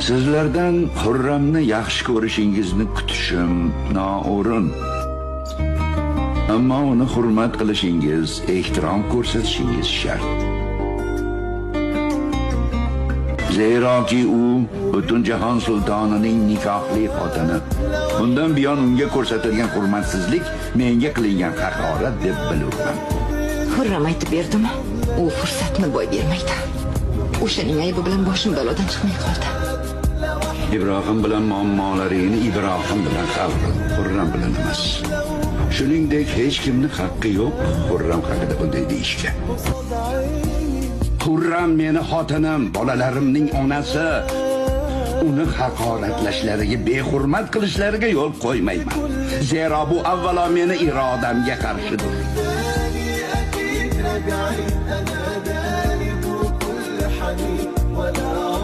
Sizlardan Xurramni yaxshi ko'rishingizni kutishim noo'rin. Ammo uni hurmat qilishingiz, ehtirom ko'rsatishingiz shart. Zeroki u butun jahon sultonining nikohli xotini. Bundan buyon unga ko'rsatilgan hurmatsizlik menga qilingan haqorat deb bilurman. Xurram aytib berdimi? U fursatni boy bermaydi. O'shaning aybi bilan boshim balodan chiqmay qoldi. Ibrohim bilan muammolaringni Ibrohim bilan hal qil, Xurram bilan emas. Shuningdek, hech kimning haqqi yo'q Xurram haqida bunday deyishga. Xurram meni xotinim, bolalarimning onasi. Uni haqoratlashlariga, behurmat qilishlariga yo'l qo'ymayman. Zero bu avvalo meni irodamga qarshidir. أنا دالي كل حنين ولا